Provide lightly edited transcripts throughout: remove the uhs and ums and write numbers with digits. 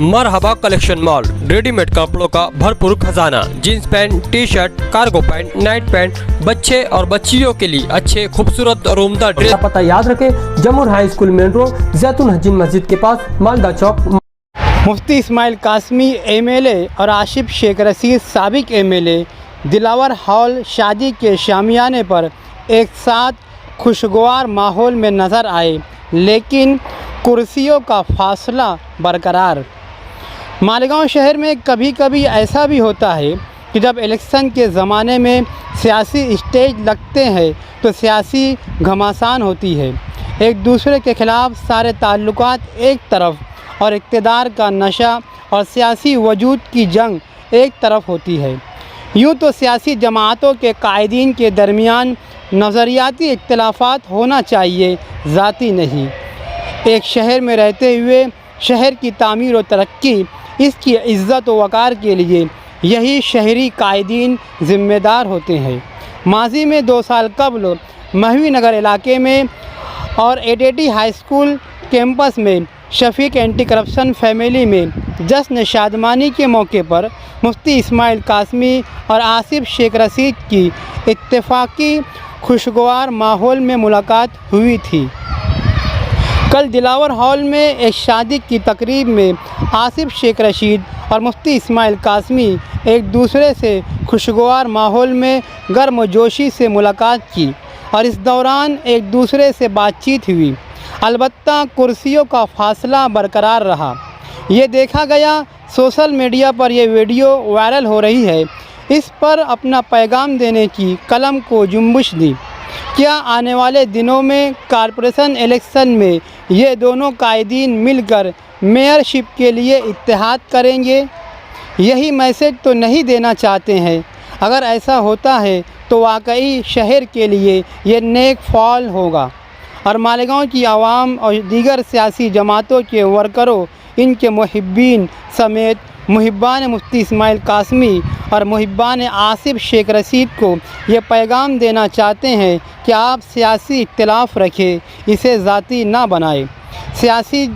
मरहबा collection mall, readymade कपड़ों का भरपूर खजाना, jeans pant, T shirt, cargo pant, night pant, बच्चे और बच्चियों के लिए अच्छे खूबसूरत और उम्दा ड्रेस। पता याद रखें, जमुर हाई स्कूल मेन रोड, जैतून हजीन मस्जिद के पास, मालदा चौक। मुफ्ती इस्माइल कासमी एमएलए और आसिफ शेख रशीद साबिक एमएलए दिलावर हॉल शादी के शामियाने पर एक साथ खुशगवार माहौल में नज़र आए, लेकिन कुर्सियों का फासला बरकरार। मालेगांव शहर में कभी कभी ऐसा भी होता है कि जब इलेक्शन के ज़माने में सियासी स्टेज लगते हैं तो सियासी घमासान होती है। एक दूसरे के ख़िलाफ़ सारे ताल्लुकात एक तरफ और इक़्तिदार का नशा और सियासी वजूद की जंग एक तरफ होती है। यूँ तो सियासी जमातों के कायदीन के दरमियान नज़रियाती इख्तिलाफ़ात होना चाहिए, ज़ाती नहीं। एक शहर में रहते हुए शहर की तामीर और तरक्की, इसकी इज़्ज़त व वक़ार के लिए यही शहरी कायदीन ज़िम्मेदार होते हैं। माज़ी में 2 साल कबल महवी नगर इलाके में और एटीटी हाई स्कूल कैंपस में शफीक एंटी करप्शन फैमिली में जश्न शादमानी के मौके पर मुफ्ती इस्माइल कासमी और आसिफ शेख रशीद की इत्तेफाकी खुशगवार माहौल में मुलाकात हुई थी। कल दिलावर हॉल में एक शादी की तकरीब में आसिफ शेख रशीद और मुफ्ती इस्माइल कासमी एक दूसरे से खुशगवार माहौल में गर्मजोशी से मुलाकात की और इस दौरान एक दूसरे से बातचीत हुई। अलबत्ता कुर्सियों का फासला बरकरार रहा। ये देखा गया, सोशल मीडिया पर यह वीडियो वायरल हो रही है। इस पर अपना पैगाम देने की कलम को जुम्बिश दी। क्या आने वाले दिनों में कॉरपोरेशन इलेक्शन में ये दोनों कायदीन मिलकर मेयरशिप के लिए इत्तेहाद करेंगे? यही मैसेज तो नहीं देना चाहते हैं? अगर ऐसा होता है तो वाकई शहर के लिए ये नेक फॉल होगा और मालेगांव की आवाम और दीगर सियासी जमातों के वर्करों, इनके मुहिब्बीन समेत मुहिब्बान मुफ्ती इस्माइल कासमी और मुहिब्बान आसिफ शेख रशीद को ये पैगाम देना चाहते हैं कि आप सियासी इख्तिलाफ़ रखें, इसे ज़ाती ना बनाएं। सियासी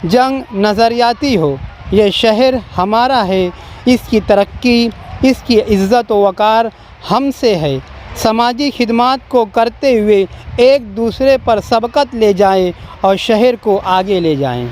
जंग नज़रियाती हो। ये शहर हमारा है, इसकी तरक्की, इसकी इज़्ज़त व वक़ार हमसे है। समाजी खिदमात को करते हुए एक दूसरे पर सबकत ले जाएं और शहर को आगे ले जाएं।